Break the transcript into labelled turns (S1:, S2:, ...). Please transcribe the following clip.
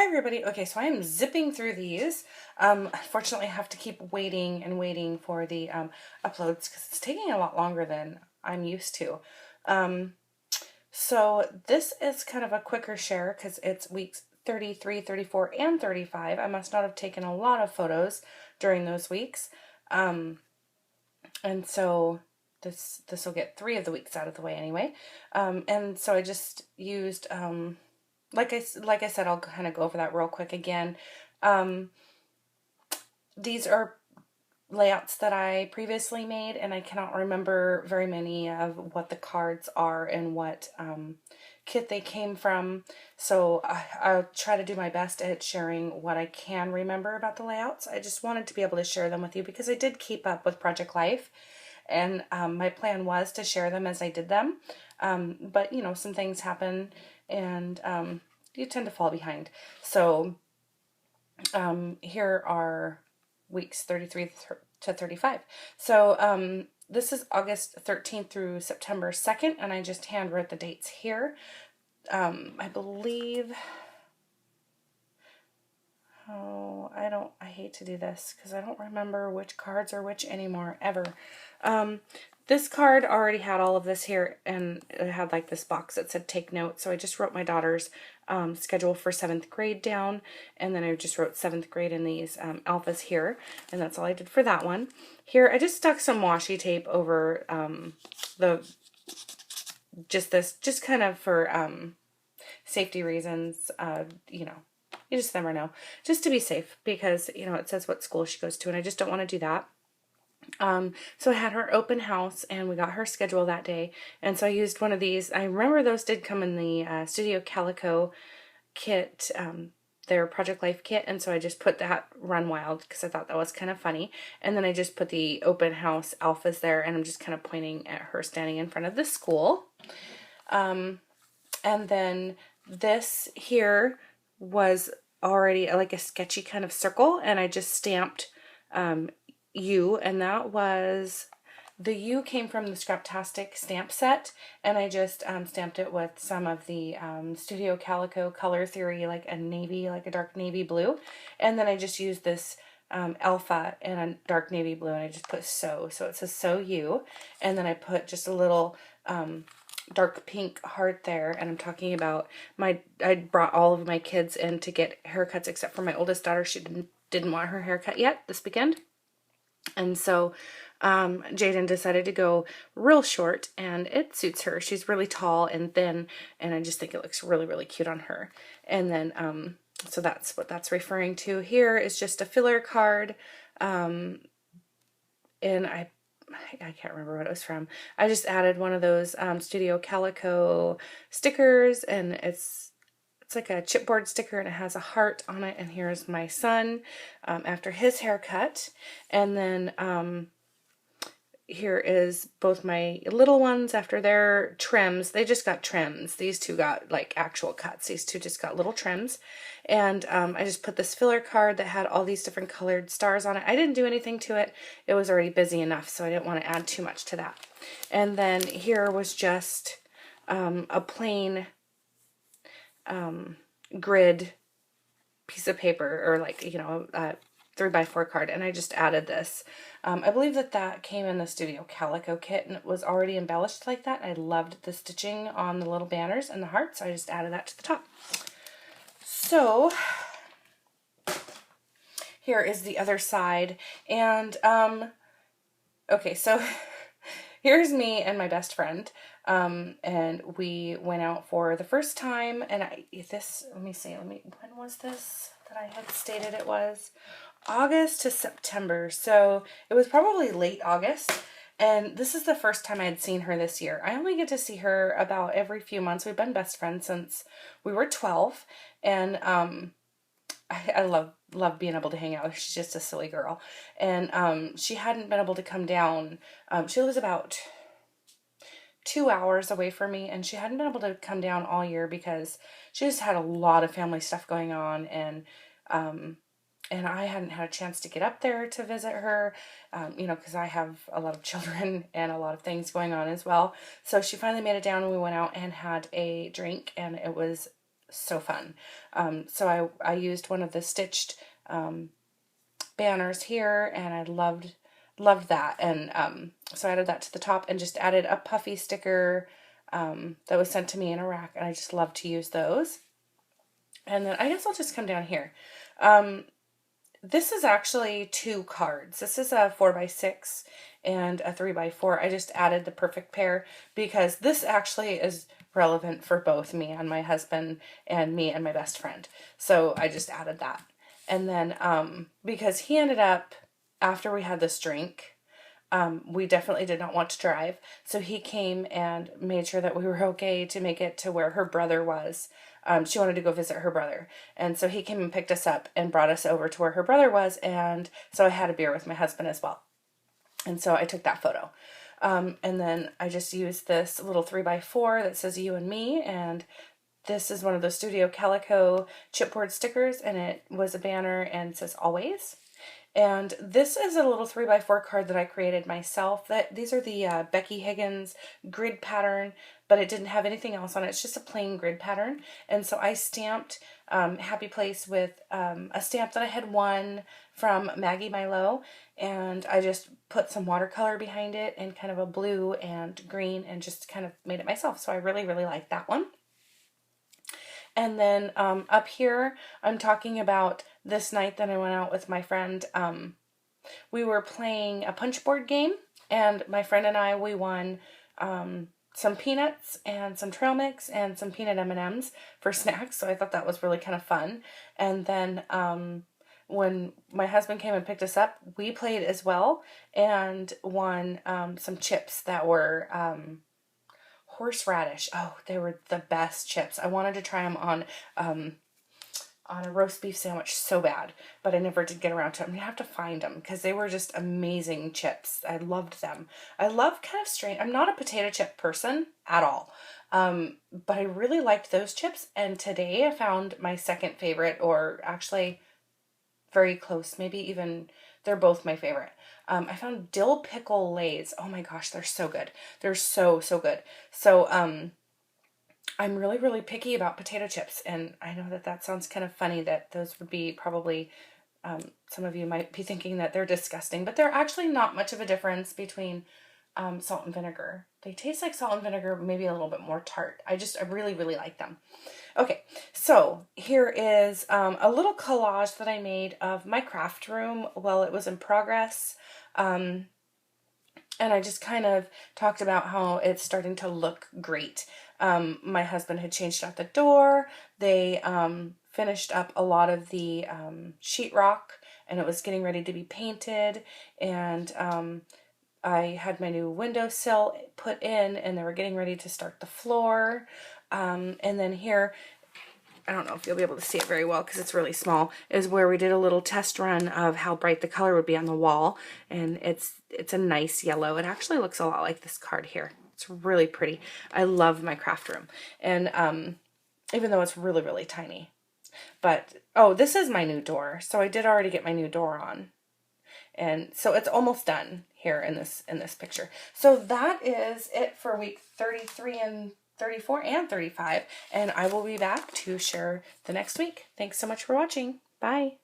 S1: Hi everybody. Okay, so I am zipping through these. Unfortunately, I have to keep waiting and waiting for the uploads because it's taking a lot longer than I'm used to. Um, so this is kind of a quicker share because it's weeks 33, 34, and 35. I must not have taken a lot of photos during those weeks. And so this will get 3 of the weeks out of the way anyway. And so I just used like I said, I'll kind of go over that real quick again. Um, these are layouts that I previously made, and I cannot remember very many of what the cards are and what kit they came from. So I'll try to do my best at sharing what I can remember about the layouts. I just wanted to be able to share them with you because I did keep up with Project Life, and my plan was to share them as I did them. But you know, some things happen, and you tend to fall behind. So here are weeks 33 to 35. So this is August 13th through September 2nd, and I just hand wrote the dates here. I believe, I hate to do this because I don't remember which cards are which anymore, ever. This card already had all of this here, and it had like this box that said take note. So I just wrote my daughter's schedule for 7th grade down, and then I just wrote 7th grade in these alphas here, and that's all I did for that one. Here I just stuck some washi tape over just kind of for safety reasons. You know, you just never know, just to be safe, because you know it says what school she goes to, and I just don't want to do that. So I had her open house, and we got her schedule that day, and so I used one of these. I remember those did come in the Studio Calico kit, their Project Life kit, and so I just put that Run Wild because I thought that was kind of funny, and then I just put the open house alphas there, and I'm just kind of pointing at her standing in front of the school. And then this here was already like a sketchy kind of circle, and I just stamped U, and that was, the U came from the Scraptastic stamp set, and I just stamped it with some of the Studio Calico Color Theory, like a navy, like a dark navy blue, and then I just used this alpha in a dark navy blue, and I just put so it says so U, and then I put just a little dark pink heart there, and I'm talking about I brought all of my kids in to get haircuts except for my oldest daughter. She didn't want her haircut yet this weekend. And so Jaden decided to go real short, and it suits her. She's really tall and thin, and I just think it looks really, really cute on her. And then, so that's what that's referring to. Here is just a filler card, and I can't remember what it was from. I just added one of those Studio Calico stickers, and it's like a chipboard sticker, and it has a heart on it, and here's my son after his haircut. And then here is both my little ones after their trims. They just got trims. These two got like actual cuts. These two just got little trims. And I just put this filler card that had all these different colored stars on it. I didn't do anything to it. It was already busy enough, so I didn't want to add too much to that. And then here was just a plain grid piece of paper, or like, you know, 3x4 card, and I just added this. I believe that came in the Studio Calico kit, and it was already embellished like that. I loved the stitching on the little banners and the hearts, so I just added that to the top. So here is the other side, and okay, so here's me and my best friend, and we went out for the first time, and let me see, when was this that I had stated it was? August to September, so it was probably late August, and this is the first time I had seen her this year. I only get to see her about every few months. We've been best friends since we were 12, and I love being able to hang out with her. She's just a silly girl, and she hadn't been able to come down. She lives about 2 hours away from me, and she hadn't been able to come down all year because she just had a lot of family stuff going on, and I hadn't had a chance to get up there to visit her, you know, because I have a lot of children and a lot of things going on as well. So she finally made it down, and we went out and had a drink, and it was so fun. So I used one of the stitched banners here, and I loved that. And so I added that to the top and just added a puffy sticker that was sent to me in Iraq, and I just love to use those. And then I guess I'll just come down here. This is actually 2 cards. This is a 4x6 and a 3x4. I just added the perfect pair because this actually is relevant for both me and my husband and me and my best friend. So I just added that. And then because he ended up, after we had this drink, we definitely did not want to drive. So he came and made sure that we were okay to make it to where her brother was. She wanted to go visit her brother. And so he came and picked us up and brought us over to where her brother was. And so I had a beer with my husband as well. And so I took that photo. And then I just used this little 3x4 that says you and me. And this is one of the Studio Calico chipboard stickers. And it was a banner and it says always. And this is a little 3x4 card that I created myself. These are the Becky Higgins grid pattern, but it didn't have anything else on it. It's just a plain grid pattern. And so I stamped Happy Place with a stamp that I had won from Maggie Milo. And I just put some watercolor behind it and kind of a blue and green and just kind of made it myself. So I really, really like that one. And then up here, I'm talking about this night that I went out with my friend. We were playing a punch board game, and my friend and I, we won some peanuts and some trail mix and some peanut M&Ms for snacks. So I thought that was really kind of fun. And then when my husband came and picked us up, we played as well and won some chips that were horseradish. Oh, they were the best chips. I wanted to try them on a roast beef sandwich so bad, but I never did get around to them. I'm gonna have to find them because they were just amazing chips. I loved them. I love kind of strange. I'm not a potato chip person at all, but I really liked those chips. And today I found my second favorite, or actually very close. Maybe even they're both my favorite. I found dill pickle Lays. Oh my gosh, they're so good. They're so, so good. So, I'm really, really picky about potato chips. And I know that that sounds kind of funny that those would be probably, some of you might be thinking that they're disgusting, but they're actually not much of a difference between salt and vinegar. They taste like salt and vinegar, maybe a little bit more tart. I really, really like them. Okay, so here is a little collage that I made of my craft room while it was in progress. And I just kind of talked about how it's starting to look great. My husband had changed out the door. They finished up a lot of the sheetrock, and it was getting ready to be painted. And I had my new windowsill put in, and they were getting ready to start the floor. And then here, I don't know if you'll be able to see it very well because it's really small, is where we did a little test run of how bright the color would be on the wall. And it's a nice yellow. It actually looks a lot like this card here. It's really pretty. I love my craft room. And even though it's really, really tiny. But, oh, this is my new door. So I did already get my new door on. And so it's almost done here in this picture. So that is it for week 33 and 34 and 35, and I will be back to share the next week. Thanks so much for watching. Bye.